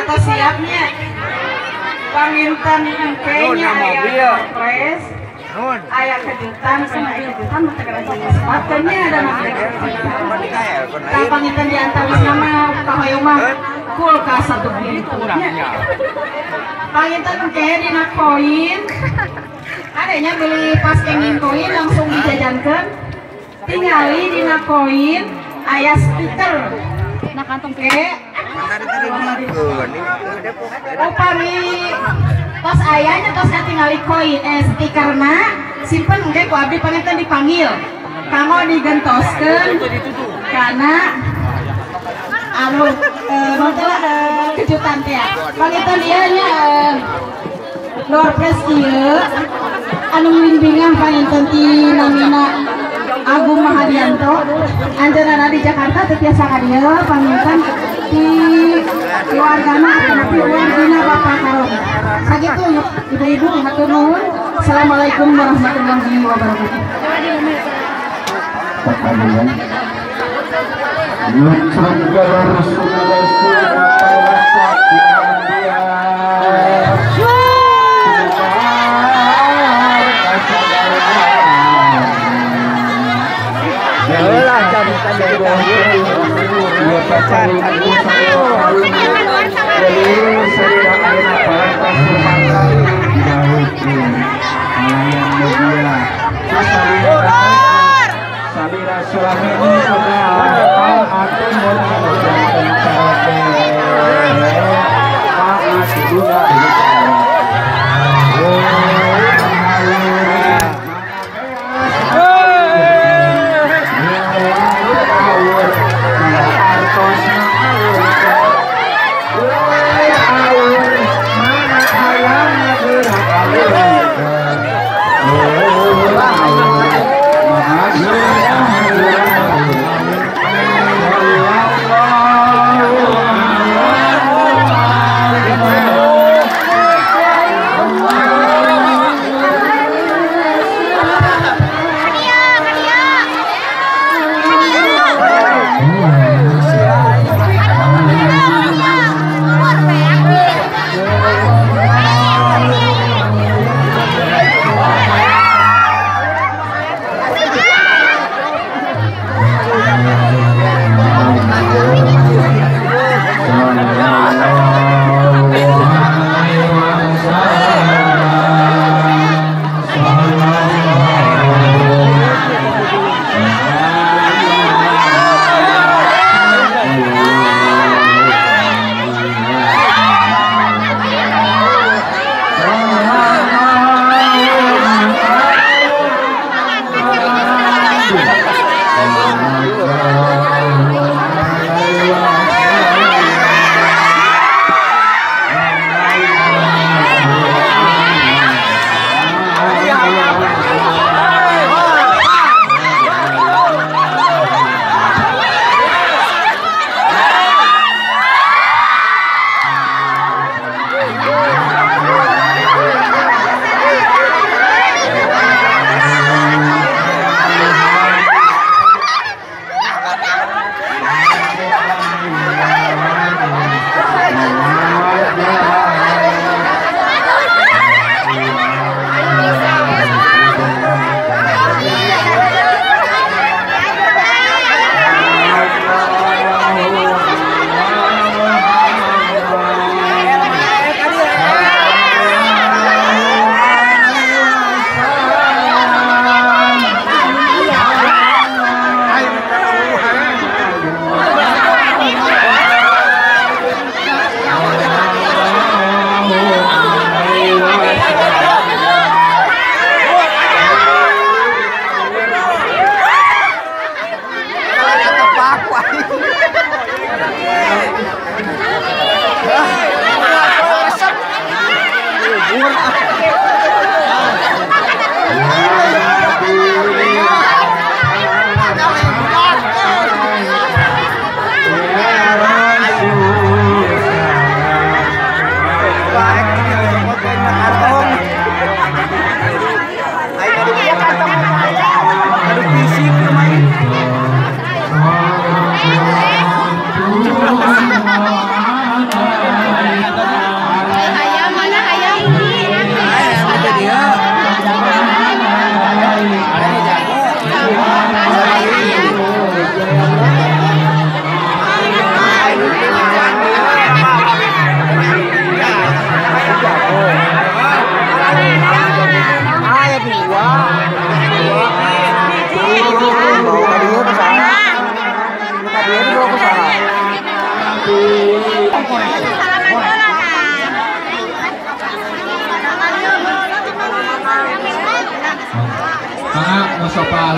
atau siapnya panginten kayaknya ayah pres ayah kejutan sama ayah kejutan sepatunya ada nah panginten diantar sama kahoyoma kulkas satu pintu panginten kayak dina koin adanya beli pas kenging koin langsung dijajankan tingali dina koin ayah stiker nah kantong kayak upami tos ayahnya tos tinggali koin stikerna simpen engke ku abdi panginten dipanggil kamu digentoskeun karena anu kejutan teh panginten dia nya luar pres ieu anu bimbingan panginten ti namina Agung Mahadianto anjeunna di Jakarta teu tiasa ka dieu panginten di keluargana tapi uang dina Bapak Karon sakitu ibu-ibu hatur nuhun. Assalamualaikum warahmatullahi wabarakatuh. Salira suami sopa